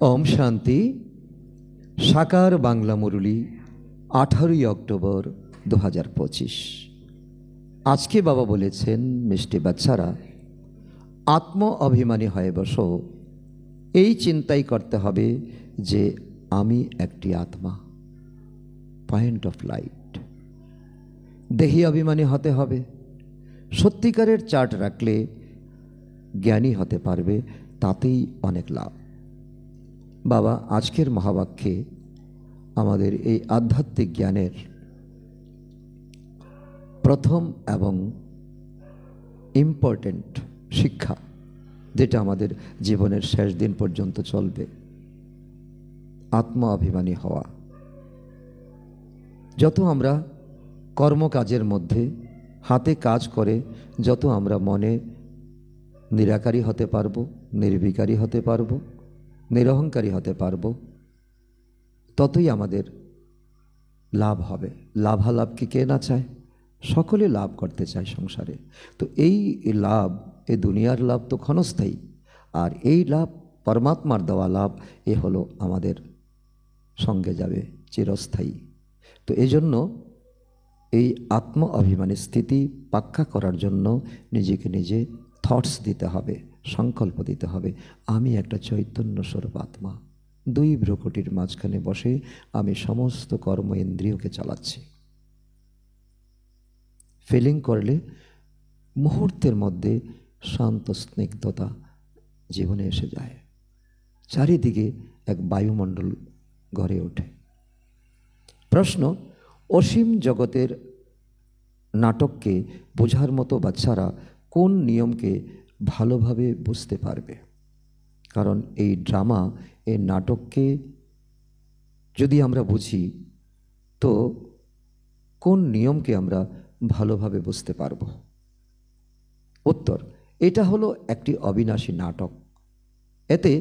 ओम शांति। साकार बांगला मुरली 18 अक्टोबर 2025। आज के बाबा बोलेছেন मिष्टि बाচ্चारा आत्म अभिमानी हये बसो এই চিন্তাই করতে হবে যে আমি একটি আত্মা। Point of light. দেহি অভিমানী হতে হবে। সত্যিকারের চার্ট রাখলে জ্ঞানী হতে পারবে, তাতেই অনেক লাভ। বাবা আজকের মহাবাক্যে আমাদের এই আধ্যাত্মিক জ্ঞানের প্রথম এবং ইম্পর্টেন্ট শিক্ষা, যেটা আমাদের জীবনের শেষ দিন পর্যন্ত চলবে, আত্ম অভিমানী হওয়া। যত আমরা কর্মকাজের মধ্যে হাতে কাজ করে যত আমরা মনে নিরাকারী হতে পারবো, নির্বিকারী হতে পারবো, নিরহংকারী হতে পারবো, ততই আমাদের লাভ হবে। লাভালাভকে কে না চায়? সকলে লাভ করতে চায় সংসারে। তো এই লাভ, এই দুনিয়ার লাভ তো ক্ষণস্থায়ী, আর এই লাভ পরমাত্মার দেওয়া লাভ, এ হলো আমাদের সঙ্গে যাবে, চিরস্থায়ী। তো এই জন্য এই আত্ম অভিমানী স্থিতি পাক্কা করার জন্য নিজেকে নিজে থটস দিতে হবে, সংকল্প দিতে হবে। আমি একটা চৈতন্য স্বরূপ আত্মা, দুই ভ্রুকুটির মাঝখানে বসে আমি সমস্ত কর্ম ইন্দ্রিয়কে চালাচ্ছি। ফিলিং করলে মুহূর্তের মধ্যে শান্ত স্নিগ্ধতা জীবনে এসে যায়, চারিদিকে এক বায়ুমণ্ডল গড়ে ওঠে। প্রশ্ন, অসীম জগতের নাটককে বোঝার মতো বাচ্চারা কোন নিয়মকে ভালোভাবে বুঝতে পারবে? কারণ এই ড্রামা, এই নাটককে যদি আমরা বুঝি, তো কোন নিয়মকে আমরা ভালোভাবে বুঝতে পারব? উত্তর, এটা হলো একটি অবিনাশী নাটক। এতে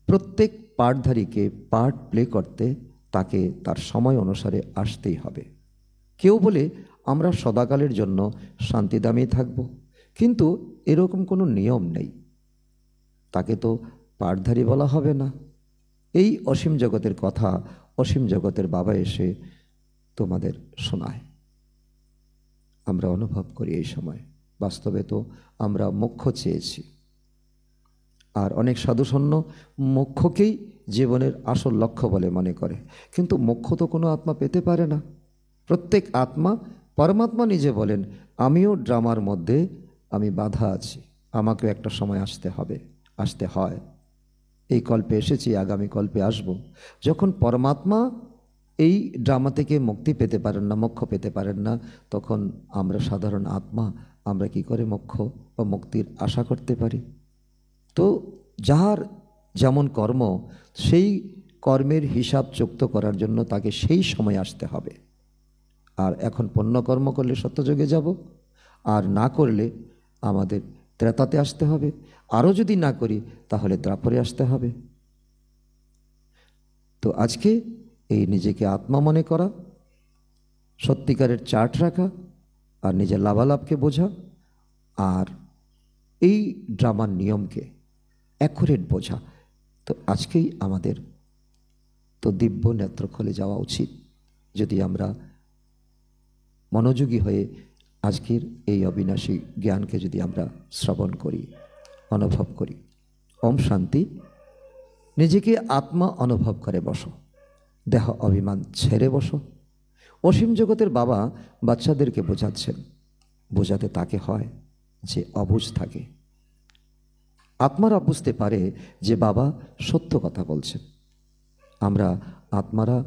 প্রত্যেক পার্টধারীকে পার্ট প্লে করতে তাকে তার সময় অনুসারে আসতেই হবে। কেউ বলে আমরা সদাকালের জন্য শান্তিদামেই থাকব, কিন্তু এরকম কোনো নিয়ম নেই, তাকে তো পাঠধারী বলা হবে না। এই অসীম জগতের কথা অসীম জগতের বাবা এসে তোমাদের শোনায়, আমরা অনুভব করি এই সময়। বাস্তবে তো আমরা মোক্ষ চেয়েছি, আর অনেক সাধুসন্ন মোক্ষকেই জীবনের আসল লক্ষ্য বলে মনে করে, কিন্তু মোক্ষ তো কোনো আত্মা পেতে পারে না। প্রত্যেক আত্মা, পরমাত্মা নিজে বলেন, আমিও ড্রামার মধ্যে আমি বাধা আছি, আমাকেও একটা সময় আসতে হবে, আসতে হয়। এই কল্পে এসেছি, আগামী কল্পে আসব। যখন পরমাত্মা এই ড্রামা থেকে মুক্তি পেতে পারেন না, মোক্ষ পেতে পারেন না, তখন আমরা সাধারণ আত্মা, আমরা কি করে মোক্ষ বা মুক্তির আশা করতে পারি? তো যার যেমন কর্ম, সেই কর্মের হিসাব চুক্ত করার জন্য তাকে সেই সময় আসতে হবে। আর এখন পুণ্যকর্ম করলে সত্যযুগে যাব, আর না করলে আমাদের ত্রেতাতে আসতে হবে, আরও যদি না করি তাহলে দ্বাপরে আসতে হবে। তো আজকে এই নিজেকে আত্মা মনে করা, সত্যিকারের চার্ট রাখা, আর নিজের লাভালাভকে বোঝা, আর এই ড্রামার নিয়মকে অ্যাকুরেট বোঝা, তো আজকেই আমাদের তো দিব্য নেত্র খুলে যাওয়া উচিত, যদি আমরা মনোযোগী হয়ে আজকের এই অবিনাশী জ্ঞানকে যদি আমরা শ্রবণ করি, অনুভব করি। ওম শান্তি। নিজেকে আত্মা অনুভব করে বসো, দেহ অভিমান ছেড়ে বসো। অসীম জগতের বাবা বাচ্চাদেরকে বোঝাচ্ছেন, বোঝাতে তাকে হয় যে অবুঝ থাকে। আত্মারা বুঝতে পারে যে বাবা সত্য কথা বলছেন। আমরা আত্মারা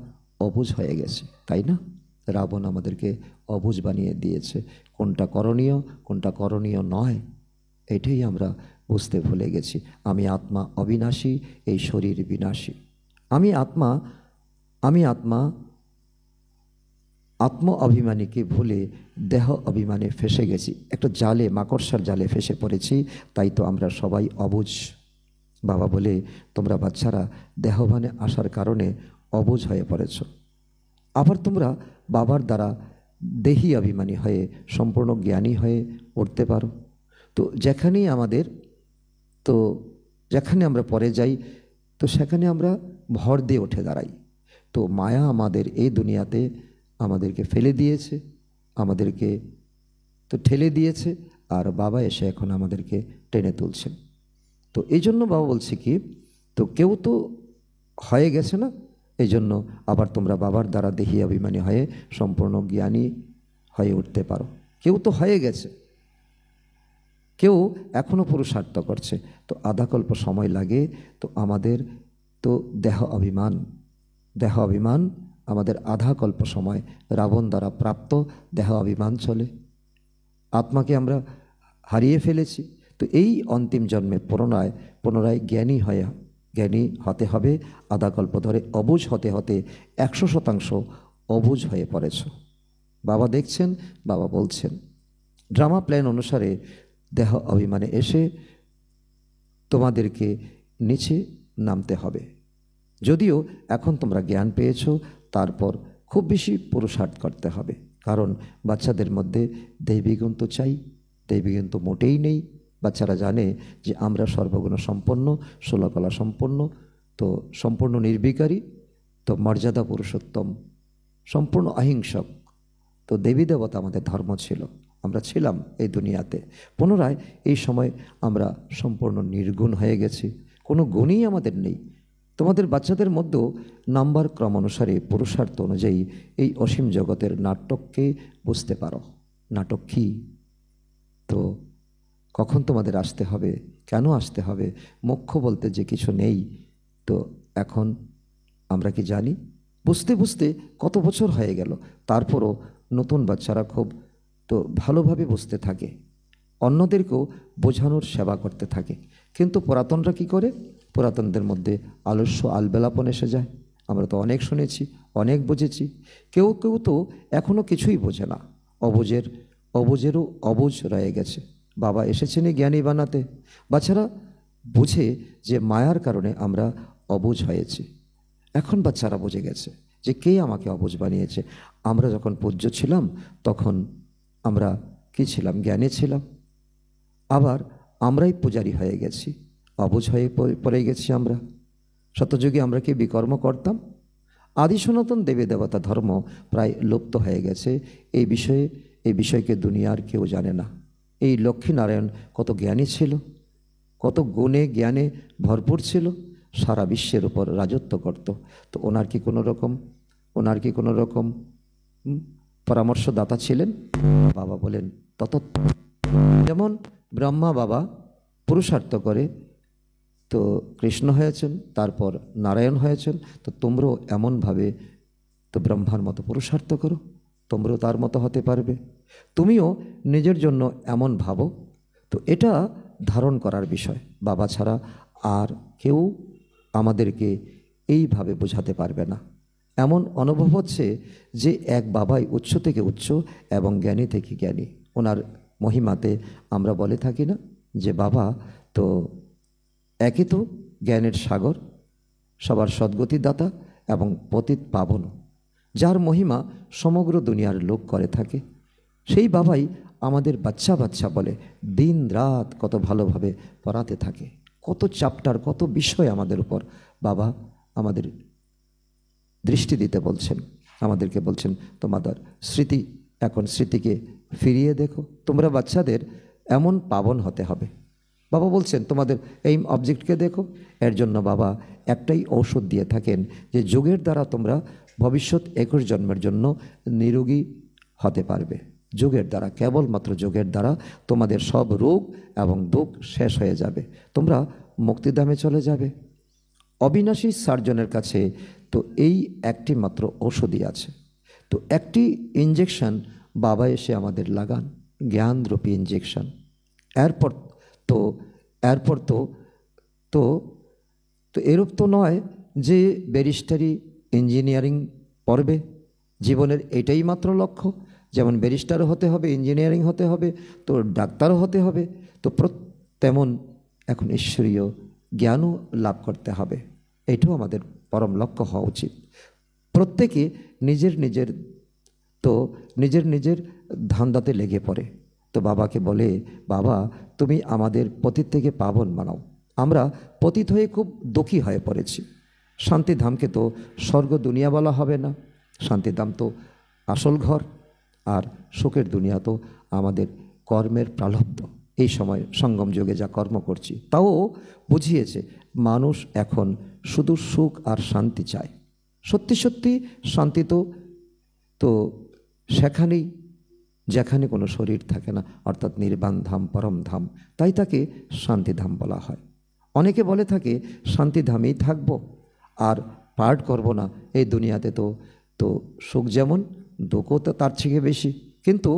অবুঝ হয়ে গেছি, তাই না? রাবণ আমাদেরকে অবুঝ বানিয়ে দিয়েছে, কোনটা করণীয় কোনটা করণীয় নয়, এটাই আমরা বুঝতে ভুলে গেছি। আমি আত্মা অবিনাশী, এই শরীর বিনাশী। আমি আত্মা, আমি আত্মা আত্ম অভিমানীকে ভুলে দেহ অভিমানে ফেসে গেছি, একটা জালে, মাকড়সার জালে ফেসে পড়েছি। তাই তো আমরা সবাই অবুঝ। বাবা বলে, তোমরা বাচ্চারা দেহভানে আসার কারণে অবুঝ হয়ে পড়েছ। আবার তোমরা বাবার দ্বারা দেহি অভিমানী হয়ে সম্পূর্ণ জ্ঞানী হয়ে উঠতে পারো। তো যেখানেই আমাদের, তো যেখানে আমরা পরে যাই, তো সেখানে আমরা ভর দিয়ে উঠে দাঁড়াই। তো মায়া আমাদের এই দুনিয়াতে আমাদেরকে ফেলে দিয়েছে, আমাদেরকে তো ঠেলে দিয়েছে, আর বাবা এসে এখন আমাদেরকে টেনে তুলছেন। তো এই জন্য বাবা বলছে কি, তো কেউ তো হয়ে গেছে না, এই জন্য আবার তোমরা বাবার দ্বারা দেহি অভিমানী হয়ে সম্পূর্ণ জ্ঞানী হয়ে উঠতে পারো। কেউ তো হয়ে গেছে, কেউ এখনও পুরুষার্থ করছে। তো আধাকল্প সময় লাগে। তো আমাদের তো দেহ অভিমান আমাদের আধাকল্প সময় রাবণ দ্বারা প্রাপ্ত দেহ অভিমান চলে, আত্মাকে আমরা হারিয়ে ফেলেছি। তো এই অন্তিম জন্মে পুনরায় জ্ঞানী হতে হবে। আধাকল্প ধরে অবুঝ হতে হতে 100% অবুঝ হয়ে পড়েছ। বাবা দেখছেন, বাবা বলছেন ড্রামা প্ল্যান অনুসারে দেহ অভিমানে এসে তোমাদেরকে নিচে নামতে হবে। যদিও এখন তোমরা জ্ঞান পেয়েছ, তারপর খুব বেশি পুরুষার্থ করতে হবে। কারণ বাচ্চাদের মধ্যে দৈবিক গুণ তো চাই, দৈবিক গুণ তো মোটেই নেই। বাচ্চারা জানে যে আমরা সর্বগুণ সম্পন্ন, 16 কলা সম্পন্ন, তো সম্পূর্ণ নির্বিকারী, তো মর্যাদা পুরুষোত্তম, সম্পূর্ণ অহিংসক। তো দেবী দেবতা আমাদের ধর্ম ছিল, আমরা ছিলাম এই দুনিয়াতে। পুনরায় এই সময় আমরা সম্পূর্ণ নির্গুণ হয়ে গেছি, কোনো গুণই আমাদের নেই। তোমাদের বাচ্চাদের মধ্যেও নাম্বার ক্রম অনুসারে পুরুষার্থ অনুযায়ী এই অসীম জগতের নাটককে বুঝতে পারো। নাটক কী, তো কখন তোমাদের আসতে হবে, কেন আসতে হবে, মোক্ষ বলতে যে কিছু নেই, তো এখন আমরা কি জানি? বুঝতে বুঝতে কত বছর হয়ে গেল, তারপরও নতুন বাচ্চারা খুব তো ভালোভাবে বুঝতে থাকে, অন্যদেরকেও বোঝানোর সেবা করতে থাকে। কিন্তু পুরাতনরা কি করে? পুরাতনদের মধ্যে আলস্য আলবেলাপন এসে যায়। আমরা তো অনেক শুনেছি, অনেক বুঝেছি। কেউ কেউ তো এখনও কিছুই বোঝে না, অবুঝেরও অবুঝ রয়ে গেছে। বাবা এসেছেন জ্ঞানী বানাতে। বাচ্চারা বুঝে যে মায়ার কারণে আমরা অবুঝ হয়েছি। এখন বাচ্চারা বুঝে গেছে যে কে আমাকে অবুঝ বানিয়েছে। আমরা যখন পূজ্য ছিলাম তখন আমরা কি ছিলাম? জ্ঞানী ছিলাম। আবার আমরাই পূজারী হয়ে গেছি, অবুঝ হয়ে পড়ে গেছি আমরা। শতযুগে আমরা কি বিকর্ম করতাম? আদি সনাতন দেবী দেবতা ধর্ম প্রায় লুপ্ত হয়ে গেছে। এই বিষয়কে দুনিয়ার কেউ জানে না। এই লক্ষ্মীনারায়ণ কত জ্ঞানী ছিল, কত গুণে জ্ঞানে ভরপুর ছিল, সারা বিশ্বের উপর রাজত্ব করত। তো ওনার কি কোনো রকম পরামর্শদাতা ছিলেন? বাবা বলেন তত। যেমন ব্রহ্মা বাবা পুরুষার্থ করে তো কৃষ্ণ হয়েছেন, তারপর নারায়ণ হয়েছেন। তো তোমরাও এমনভাবে তো ব্রহ্মার মতো পুরুষার্থ করো, তোমরাও তার মতো হতে পারবে। তুমিও নিজের জন্য এমন ভাবো। তো এটা ধারণ করার বিষয়। বাবা ছাড়া আর কেউ আমাদেরকে এইভাবে বোঝাতে পারবে না। এমন অনুভব হচ্ছে যে এক বাবাই উচ্চ থেকে উচ্চ এবং জ্ঞানী থেকে জ্ঞানী। ওনার মহিমাতে আমরা বলে থাকি না যে বাবা তো একই, তো জ্ঞানের সাগর, সবার সদ্গতিদাতা এবং পতিত পাবন, যার মহিমা সমগ্র দুনিয়ার লোক করে থাকে। সেই বাবাই আমাদের বাচ্চা বাচ্চা বলে দিন রাত কত ভালোভাবে পড়াতে থাকে। কত চ্যাপ্টার, কত বিষয় আমাদের উপর বাবা আমাদের দৃষ্টি দিতে বলছেন, আমাদেরকে বলছেন তোমাদের স্মৃতিকে ফিরিয়ে দেখো। তোমরা বাচ্চাদের এমন পাবন হতে হবে। বাবা বলছেন তোমাদের এইম অবজেক্টকে দেখো। এর জন্য বাবা একটাই ঔষধ দিয়ে থাকেন যে যোগের দ্বারা তোমরা ভবিষ্যৎ 21 জন্মের জন্য নিরোগী হতে পারবে। যোগের দ্বারা, কেবলমাত্র যোগের দ্বারা তোমাদের সব রোগ এবং দুঃখ শেষ হয়ে যাবে, তোমরা মুক্তিধামে চলে যাবে। অবিনাশী সার্জনের কাছে তো এই একটি মাত্র ঔষধই আছে। তো একটি ইঞ্জেকশন বাবা এসে আমাদের লাগান, জ্ঞানরূপী ইঞ্জেকশন। এরপর তো তো তো এরূপ তো নয় যে ব্যারিস্টারি ইঞ্জিনিয়ারিং পড়বে, জীবনের এটাই মাত্র লক্ষ্য। যেমন ব্যারিস্টারও হতে হবে, ইঞ্জিনিয়ারিং হতে হবে, তো ডাক্তারও হতে হবে। তো তেমন এখন ঈশ্বরীয় জ্ঞানও লাভ করতে হবে। এটাও আমাদের পরম লক্ষ্য হওয়া উচিত। প্রত্যেকে নিজের নিজের ধান্দাতে লেগে পড়ে। তো বাবাকে বলে বাবা তুমি আমাদের পতিত থেকে পাবন বানাও, আমরা পতিত হয়ে খুব দুঃখী হয়ে পড়েছি। শান্তিধামকে তো স্বর্গ দুনিয়া বলা হবে না, শান্তিধাম তো আসল ঘর, আর সুখের দুনিয়া তো আমাদের কর্মের প্রালব্ধ। এই সময় সঙ্গম যুগে যা কর্ম করছি, তাও বুঝিয়েছে মানুষ এখন শুধু সুখ আর শান্তি চায়। সত্যি সত্যি শান্তি তো সেখানেই যেখানে কোনো শরীর থাকে না, অর্থাৎ নির্বাণ ধাম, পরম ধাম, তাই তাকে শান্তিধাম বলা হয়। অনেকে বলে থাকে শান্তিধামেই থাকব আর পার্ট করব না, এই দুনিয়াতে তো সুখ যেমন দুঃখও তো তার থেকে বেশি। কিন্তু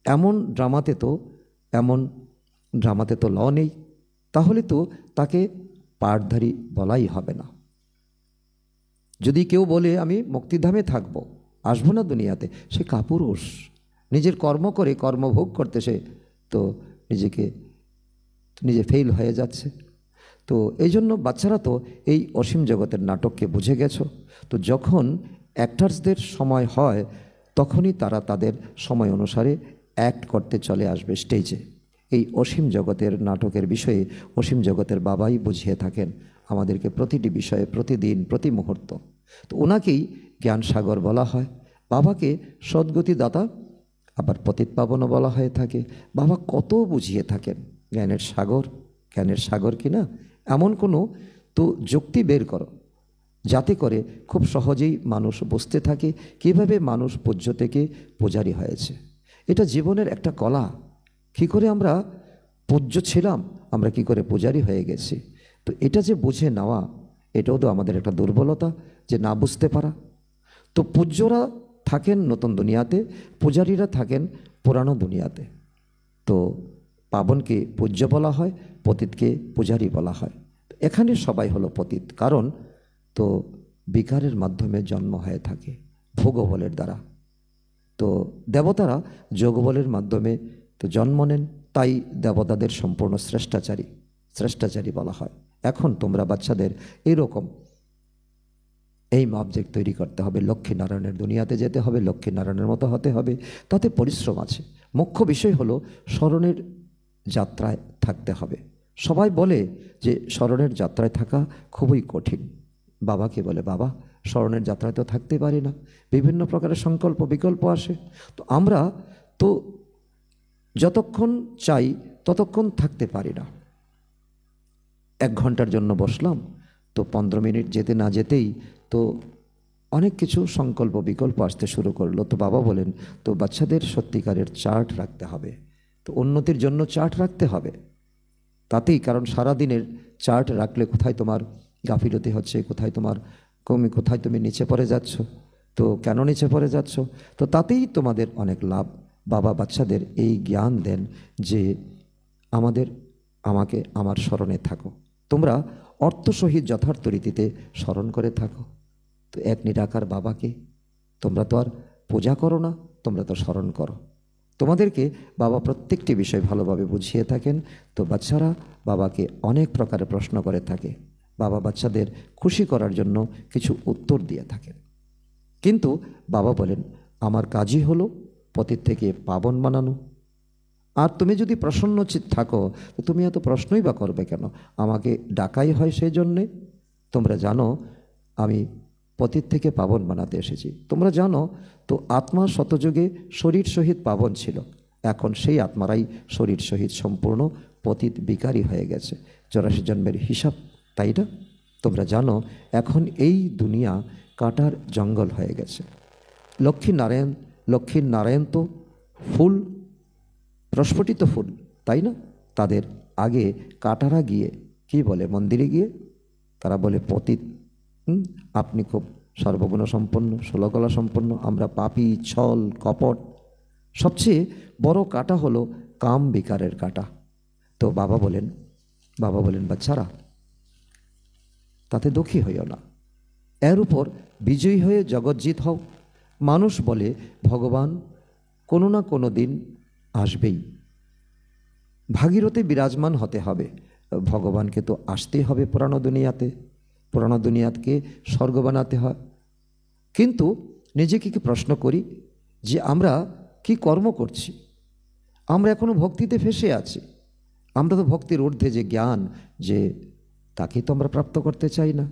এমন ড্রামাতে তো ল নেই, তাহলে তো তাকে পার্টধারী বলাই হবে না। যদি কেউ বলে আমি মুক্তিধামে থাকব, আসবো না দুনিয়াতে, সে কাপুরুষ। নিজের কর্ম করে কর্মভোগ করতে সে তো নিজে ফেল হয়ে যাচ্ছে। তো এই জন্য বাচ্চারা তো এই অসীম জগতের নাটককে বুঝে গেছো। তো যখন অ্যাক্টার্সদের সময় হয়, তখনই তারা তাদের সময় অনুসারে অ্যাক্ট করতে চলে আসবে স্টেজে। এই অসীম জগতের নাটকের বিষয়ে অসীম জগতের বাবাই বুঝিয়ে থাকেন আমাদেরকে প্রতিটি বিষয়ে, প্রতিদিন, প্রতি মুহূর্ত। তো ওনাকেই জ্ঞান সাগর বলা হয়, বাবাকে সদ্গতিদাতা, আবার পতিত পাবনও বলা হয়ে থাকে। বাবা কত বুঝিয়ে থাকেন, জ্ঞানের সাগর কি না, এমন কোনো তো যুক্তি বের করো যাতে করে খুব সহজেই মানুষ বুঝতে থাকে কিভাবে মানুষ পূজ্য থেকে পূজারী হয়েছে। এটা জীবনের একটা কলা। কী করে আমরা পূজ্য ছিলাম, আমরা কি করে পূজারী হয়ে গেছি। তো এটা যে বুঝে নেওয়া, এটাও তো আমাদের একটা দুর্বলতা, যে না বুঝতে পারা। তো পূজ্যরা থাকেন নতুন দুনিয়াতে, পূজারীরা থাকেন পুরানো দুনিয়াতে। তো পাবনকে পূজ্য বলা হয়, পতিতকে পূজারী বলা হয়। এখানে সবাই হলো পতিত, কারণ তো বিকারের মাধ্যমে জন্ম হয়ে থাকে ভোগবলের দ্বারা। তো দেবতারা যোগবলের মাধ্যমে তো জন্ম নেন, তাই দেবতাদের সম্পূর্ণ শ্রেষ্ঠাচারী বলা হয়। এখন তোমরা বাচ্চাদের এইরকম এইম অবজেক্ট তৈরি করতে হবে, লক্ষ্মীনারায়ণের দুনিয়াতে যেতে হবে, লক্ষ্মীনারায়ণের মতো হতে হবে, তাতে পরিশ্রম আছে। মুখ্য বিষয় হলো স্মরণের যাত্রায় থাকতে হবে। সবাই বলে যে স্মরণের যাত্রায় থাকা খুবই কঠিন। বাবাকে বলে, বাবা স্মরণের যাত্রায় তো থাকতে পারি না, বিভিন্ন প্রকারের সংকল্প বিকল্প আসে। তো আমরা তো যতক্ষণ চাই ততক্ষণ থাকতে পারি না। 1 ঘন্টার জন্য বসলাম, তো 15 মিনিট যেতে না যেতেই তো অনেক কিছু সংকল্প বিকল্প আসতে শুরু করলো। তো বাবা বলেন, তো বাচ্চাদের সত্যিকারের চার্ট রাখতে হবে, তো উন্নতির জন্য চার্ট রাখতে হবে। তাতেই, কারণ সারাদিনের চার্ট রাখলে কোথায় তোমার গাফিলতি হচ্ছে, কোথায় তোমার কমি, কোথায় তুমি নিচে পড়ে যাচ্ছ, তো কেন নিচে পড়ে যাচ্ছ, তো তাতেই তোমাদের অনেক লাভ। বাবা বাচ্চাদের এই জ্ঞান দেন যে আমাকে আমার স্মরণে থাকো, তোমরা অর্থসহিত যথার্থ রীতিতে স্মরণ করে থাকো। তো এক নিরাকার বাবাকে তোমরা তো আর পূজা করো না, তোমরা তো স্মরণ করো। তোমাদেরকে বাবা প্রত্যেকটি বিষয় ভালোভাবে বুঝিয়ে থাকেন। তো বাচ্চারা বাবাকে অনেক প্রকারে প্রশ্ন করে থাকে, বাবা বাচ্চাদের খুশি করার জন্য কিছু উত্তর দিয়ে থাকেন। কিন্তু বাবা বলেন, আমার কাজই হলো পতিত থেকে পাবন বানানো। আর তুমি যদি প্রসন্নচিত থাকো, তো তুমি এত প্রশ্নই বা করবে কেন, আমাকে ডাকাই হয় সেই জন্যে। তোমরা জানো আমি পতিত থেকে পাবন বানাতে এসেছি। তোমরা জানো তো আত্মা শতযুগে শরীর সহিত পাবন ছিল, এখন সেই আত্মারাই শরীর সহিত সম্পূর্ণ পতিত বিকারী হয়ে গেছে। 84 জন্মের হিসাব, তাই না? তোমরা জানো এখন এই দুনিয়া কাটার জঙ্গল হয়ে গেছে। লক্ষ্মীর নারায়ণ তো ফুল, প্রস্ফুটিত ফুল, তাই না? তাদের আগে কাটারা গিয়ে কি বলে, মন্দিরে গিয়ে তারা বলে, পতিত আপনি খুব সর্বগুণ সম্পন্ন, ষোলকলা সম্পন্ন, আমরা পাপী, ছল, কপট। সবচেয়ে বড় কাটা হলো কাম বিকারের কাটা। তো বাবা বলেন বাচ্চারা তাতে দুঃখী হইও না, এর উপর বিজয়ী হয়ে জগজ্জিত হও। মানুষ বলে ভগবান কোনো না কোনো দিন আসবেই, ভাগীরথে বিরাজমান হতে হবে। ভগবানকে তো আসতেই হবে পুরানো দুনিয়াকে স্বর্গ বানাতে হয়। কিন্তু নিজেকে কি প্রশ্ন করি যে আমরা কি কর্ম করছি? আমরা এখনো ভক্তিতে ফেসে আছি। আমরা তো ভক্তির ঊর্ধ্বে যে জ্ঞান, যে তাকেই তো আমরা প্রাপ্ত করতে চাই না।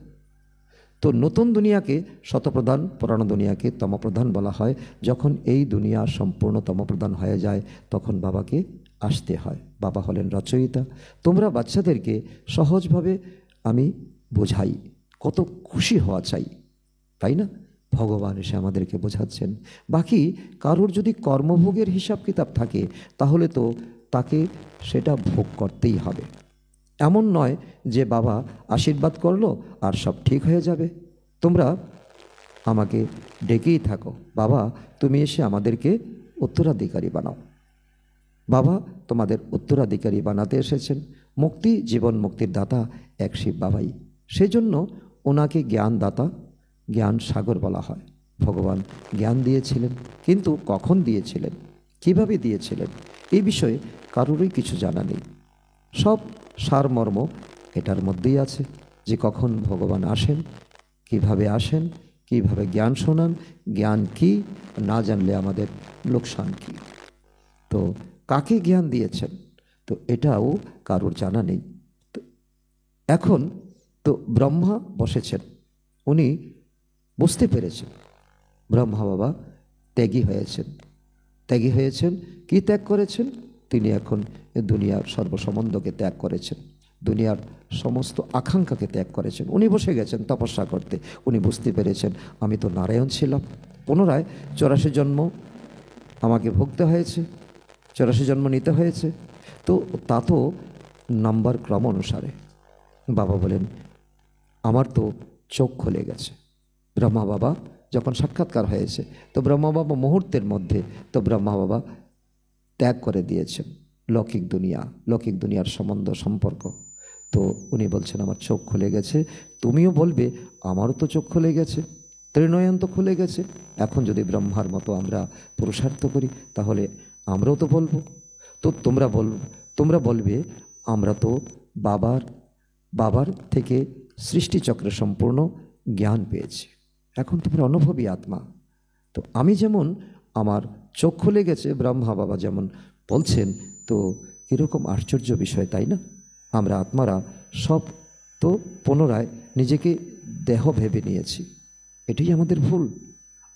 তো নতুন দুনিয়াকে শতপ্রধান, পুরানো দুনিয়াকে তমপ্রধান বলা হয়। যখন এই দুনিয়া সম্পূর্ণ তমপ্রধান হয়ে যায় তখন বাবাকে আসতে হয়। বাবা হলেন রচয়িতা। তোমরা বাচ্চাদেরকে সহজভাবে আমি বোঝাই, কত খুশি হওয়া চাই, তাই না? ভগবান এসে আমাদেরকে বোঝাচ্ছেন। বাকি কারোর যদি কর্মভোগের হিসাব কিতাব থাকে তাহলে তো তাকে সেটা ভোগ করতেই হবে। এমন নয় যে বাবা আশীর্বাদ করলো আর সব ঠিক হয়ে যাবে। তোমরা আমাকে ডেকেই থাকো, বাবা তুমি এসে আমাদেরকে উত্তরাধিকারী বানাও। বাবা তোমাদের উত্তরাধিকারী বানাতে এসেছেন। মুক্তি, জীবন মুক্তির দাতা এক শিব বাবাই। সেজন্য ওনাকে জ্ঞানদাতা, জ্ঞান সাগর বলা হয়। ভগবান জ্ঞান দিয়েছিলেন, কিন্তু কখন দিয়েছিলেন, কিভাবে দিয়েছিলেন এই বিষয়ে কারোরই কিছু জানা নেই। সব সারমর্ম এটার মধ্যেই আছে যে কখন ভগবান আসেন, কিভাবে আসেন, কিভাবে জ্ঞান শোনান, জ্ঞান কি, না জানলে আমাদের লোকসান কি। তো কাকে জ্ঞান দিয়েছেন তো এটাও কারোর জানা নেই। তো এখন তো ব্রহ্মা বসেছেন, উনি বুঝতে পেরেছেন ব্রহ্মা বাবা ত্যাগী হয়েছেন। ত্যাগী হয়েছেন, কি ত্যাগ করেছেন? তিনি এখন দুনিয়ার সর্বসম্বন্ধকে ত্যাগ করেছেন, দুনিয়ার সমস্ত আকাঙ্ক্ষাকে ত্যাগ করেছেন। উনি বসে গেছেন তপস্যা করতে। উনি বুঝতে পেরেছেন আমি তো নারায়ণ ছিলাম, পুনরায় 84 জন্ম আমাকে ভুগতে হয়েছে, 84 জন্ম নিতে হয়েছে। তো তা তো নাম্বার ক্রম অনুসারে। বাবা বলেন আমার তো চোখ খুলে গেছে। ব্রহ্মা বাবা যখন সাক্ষাৎকার হয়েছে তো ব্রহ্মা বাবা মুহূর্তের মধ্যে তো ব্রহ্মা বাবা ত্যাগ করে দিয়েছেন লৌকিক দুনিয়া, লৌকিক দুনিয়ার সম্বন্ধ সম্পর্ক। তো উনি বলছেন আমার চোখ খুলে গেছে। তুমিও বলবে আমারও তো চোখ খুলে গেছে, ত্রিনয়ন তো খুলে গেছে। এখন যদি ব্রহ্মার মতো আমরা পুরুষার্থ করি তাহলে আমরাও তো বলবো। তো তোমরা বলবে আমরা তো বাবার থেকে সৃষ্টিচক্রের সম্পূর্ণ জ্ঞান পেয়েছি, এখন তোমরা অনুভবী আত্মা। তো আমি যেমন আমার চোখ খুলে গেছে, ব্রহ্মা বাবা যেমন বলছেন, তো কীরকম আশ্চর্য বিষয়, তাই না? আমরা আত্মারা সব তো পুনরায় নিজেকে দেহ ভেবে নিয়েছি, এটাই আমাদের ভুল।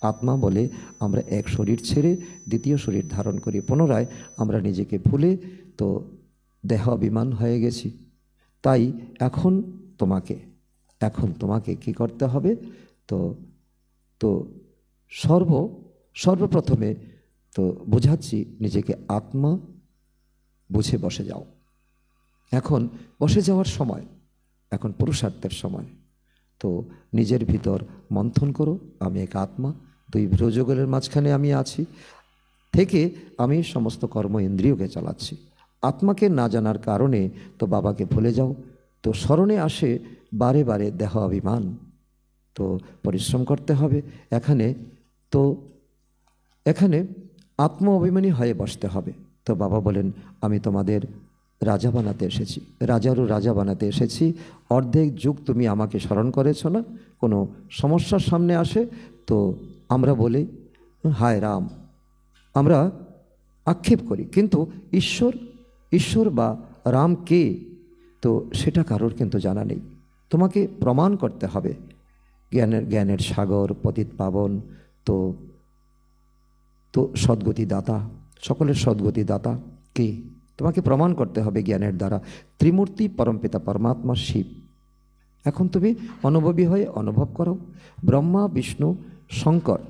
আত্মা বলে আমরা এক শরীর ছেড়ে দ্বিতীয় শরীর ধারণ করি, পুনরায় আমরা নিজেকে ভুলে তো দেহ অভিমান হয়ে গেছি। তাই এখন তোমাকে কি করতে হবে? তো তো সর্বপ্রথমে তো বোঝাচ্ছি নিজেকে আত্মা বুঝে বসে যাও। এখন বসে যাওয়ার সময়, এখন পুরুষার্থের সময়। তো নিজের ভিতর মন্থন করো, আমি এক আত্মা, দুই ভ্রজগলের মাঝখানে আমি আছি, থেকে আমি সমস্ত কর্ম ইন্দ্রিয়কে চালাচ্ছি। আত্মাকে না জানার কারণে তো বাবাকে ভুলে যাও। তো স্মরণে আসে বারে বারে দেহ অভিমান। তো পরিশ্রম করতে হবে এখানে আত্ম অভিমানী হয়ে বসতে হবে। তো বাবা বলেন আমি তোমাদের রাজা বানাতে এসেছি, রাজারও রাজা বানাতে এসেছি। অর্ধেক যুগ তুমি আমাকে স্মরণ করেছ না, কোনো সমস্যার সামনে আসে তো আমরা বলি হায় রাম, আমরা আক্ষেপ করি, কিন্তু ঈশ্বর বা রাম কে তো সেটা কারোর কিন্তু জানা নেই। তোমাকে প্রমাণ করতে হবে জ্ঞানের সাগর, পতিত পাবন, তো সদ্গতি দাতা, সকলের সদ্গতি দাতা কে তোমাকে প্রমাণ করতে হবে জ্ঞানের দ্বারা। ত্রিমূর্তি পরমপিতা পরমাত্মা শিব। এখন তুমি অনুভবী হয়ে অনুভব করো ব্রহ্মা বিষ্ণু শঙ্কর,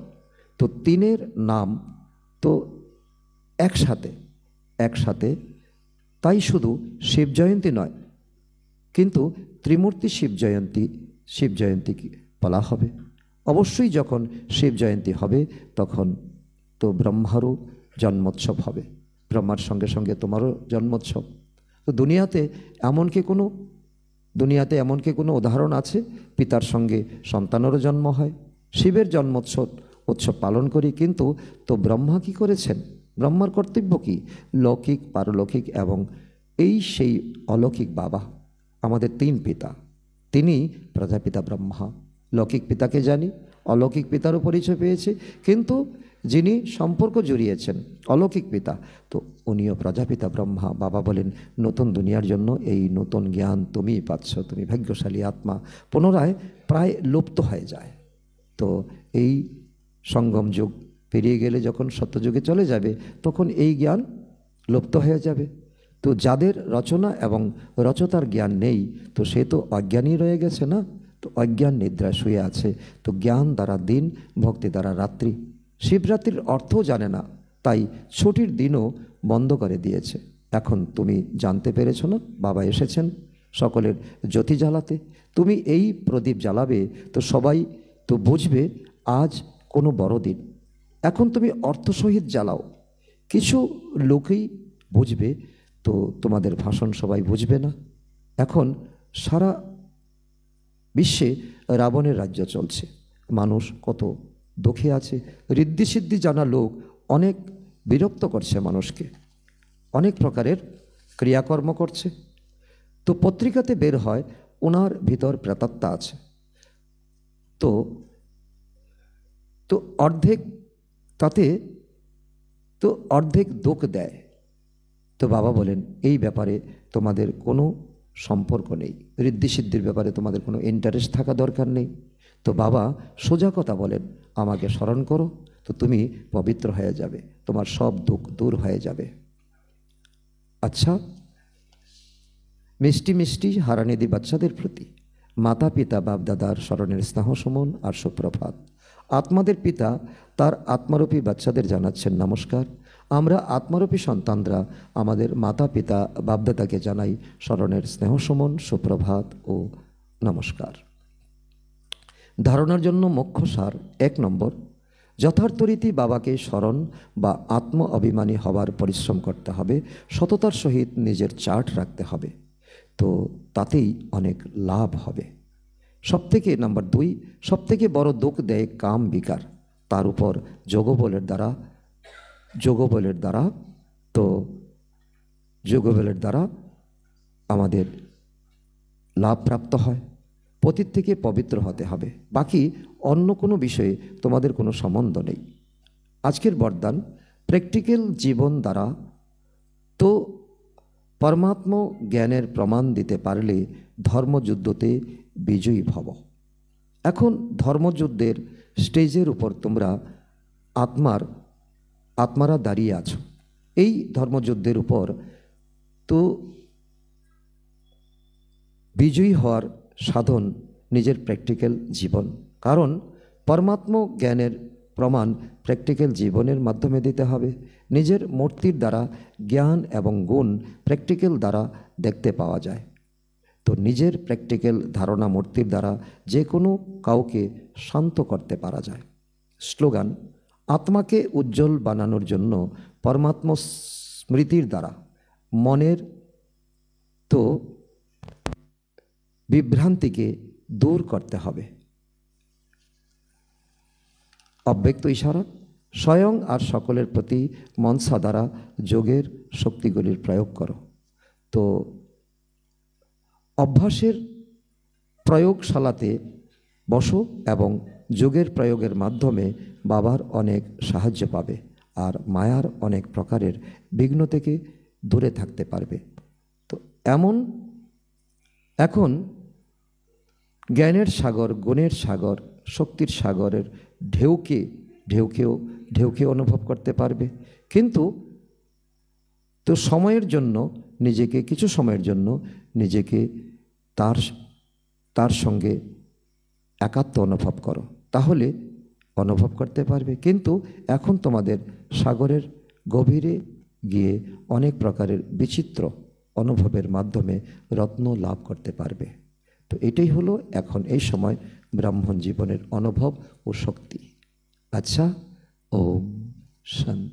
তো তিনের নাম তো একসাথে। তাই শুধু শিব জয়ন্তী নয়, কিন্তু ত্রিমূর্তি শিব জয়ন্তী কি বলা হবে। অবশ্যই যখন শিব জয়ন্তী হবে তখন তো ব্রহ্মারও জন্মোৎসব হবে, ব্রহ্মার সঙ্গে সঙ্গে তোমারও জন্মোৎসব। তো দুনিয়াতে এমন কি কোনো উদাহরণ আছে পিতার সঙ্গে সন্তানেরও জন্ম হয়? শিবের উৎসব পালন করি, কিন্তু তো ব্রহ্মা কি করেছেন? ব্রহ্মার কর্তব্য কি? লৌকিক, পারলৌকিক এবং সেই অলৌকিক বাবা। আমাদের তিন পিতা, তিনি প্রজাপিতা ব্রহ্মা। লৌকিক পিতাকে জানি, অলৌকিক পিতারও পরিচয় পেয়েছি, কিন্তু যিনি সম্পর্ক জড়িয়েছেন, অলৌকিক পিতা। তো উনিও প্রজাপিতা ব্রহ্মা। বাবা বলেন, নতুন দুনিয়ার জন্য এই নতুন জ্ঞান তুমিই পাচ্ছ, তুমি ভাগ্যশালী আত্মা। পুনরায় প্রায় লুপ্ত হয়ে যায়। তো এই সঙ্গম যুগ পেরিয়ে গেলে যখন সত্যযুগে চলে যাবে, তখন এই জ্ঞান লুপ্ত হয়ে যাবে। তো যাদের রচনা এবং রচতার জ্ঞান নেই, তো সে তো অজ্ঞানী রয়ে গেছে না? তো অজ্ঞান নিদ্রায় শুয়ে আছে। তো জ্ঞান দ্বারা দিন, ভক্তি দ্বারা রাত্রি। শিবরাত্রির অর্থও জানে না, তাই ছুটির দিনও বন্ধ করে দিয়েছে। এখন তুমি জানতে পেরেছ না, বাবা এসেছেন সকলের জ্যোতি জ্বালাতে। তুমি এই প্রদীপ জ্বালাবে, তো সবাই তো বুঝবে আজ কোনো বড়দিন। এখন তুমি অর্থসহিত জ্বালাও, কিছু লোকেই বুঝবে, তো তোমাদের ভাষণ সবাই বুঝবে না। এখন সারা বিশ্বে রাবণের রাজ্য চলছে, মানুষ কত দুঃখে আছে। ঋদ্ধিসিদ্ধি জানা লোক অনেক বিরক্ত করছে মানুষকে, অনেক প্রকারের ক্রিয়াকর্ম করছে। তো পত্রিকাতে বের হয় ওনার ভিতর প্রেতাত্মা আছে। তো তো অর্ধেক তাতে তো অর্ধেক দোষ দেয়। তো বাবা বলেন, এই ব্যাপারে তোমাদের কোনো সম্পর্ক নেই, ঋদ্ধিসিদ্ধির ব্যাপারে তোমাদের কোনো ইন্টারেস্ট থাকা দরকার নেই। তো বাবা সোজা কথা বলেন, আমাকে স্মরণ করো, তো তুমি পবিত্র হয়ে যাবে, তোমার সব দুঃখ দূর হয়ে যাবে। আচ্ছা, মিষ্টি মিষ্টি হারানিধি বাচ্চাদের প্রতি মাতা পিতা বাপ দাদার স্মরণের স্নেহ সুমন আর সুপ্রভাত। আত্মাদের পিতা তার আত্মারূপী বাচ্চাদের জানাচ্ছেন নমস্কার। আমরা আত্মারূপী সন্তানরা আমাদের মাতা পিতা বাপদাদাকে জানাই স্মরণের স্নেহ সুমন, সুপ্রভাত ও নমস্কার। ধারণার জন্য মুখ্য সার 1 নম্বর, যথার্থ রীতি বাবাকে স্মরণ বা আত্ম অভিমানী হবার পরিশ্রম করতে হবে, সততার সহিত নিজের চার্ট রাখতে হবে, তো তাতেই অনেক লাভ হবে। সবথেকে নাম্বার 2, সবথেকে বড় দুঃখ দেয় কাম বিকার, তার উপর যোগবলের দ্বারা আমাদের লাভ প্রাপ্ত হয়। পতিত থেকে পবিত্র হতে হবে, বাকি অন্য কোনো বিষয়ে তোমাদের কোনো সম্বন্ধ নেই। আজকের বরদান, প্র্যাকটিক্যাল জীবন দ্বারা তো পরমাত্ম জ্ঞানের প্রমাণ দিতে পারলে ধর্মযুদ্ধতে বিজয়ী ভব। এখন ধর্মযুদ্ধের স্টেজের উপর তোমরা আত্মারা দাঁড়িয়ে আছো। এই ধর্মযুদ্ধের উপর তো বিজয়ী হওয়ার সাধন নিজের প্র্যাকটিক্যাল জীবন, কারণ পরমাত্ম জ্ঞানের প্রমাণ প্র্যাকটিক্যাল জীবনের মাধ্যমে দিতে হবে। নিজের মূর্তির দ্বারা জ্ঞান এবং গুণ প্র্যাকটিক্যাল দ্বারা দেখতে পাওয়া যায়। তো নিজের প্র্যাকটিক্যাল ধারণা মূর্তির দ্বারা যে কোনো কাউকে শান্ত করতে পারা যায়। স্লোগান, আত্মাকে উজ্জ্বল বানানোর জন্য পরমাত্ম স্মৃতির দ্বারা মনের তো বিভ্রান্তিকে দূর করতে হবে। অব্যক্ত ইশারা, স্বয়ং আর সকলের প্রতি মনসা দ্বারা যোগের শক্তিগুলির প্রয়োগ করো। তো অভ্যাসের প্রয়োগশালাতে বসো এবং যোগের প্রয়োগের মাধ্যমে বাবার অনেক সাহায্য পাবে আর মায়ার অনেক প্রকারের বিঘ্ন থেকে দূরে থাকতে পারবে। তো এখন জ্ঞানের সাগর, গুণের সাগর, শক্তির সাগরের ঢেউকে অনুভব করতে পারবে। কিন্তু তো কিছু সময়ের জন্য নিজেকে তার সঙ্গে একাত্ম অনুভব করো, তাহলে অনুভব করতে পারবে। কিন্তু এখন তোমাদের সাগরের গভীরে গিয়ে অনেক প্রকারের বিচিত্র অনুভবের মাধ্যমে রত্ন লাভ করতে পারবে। তো এটাই হলো এখন এই সময় ব্রাহ্মণ জীবনের অনুভব ও শক্তি। আচ্ছা, ওম শান্তি।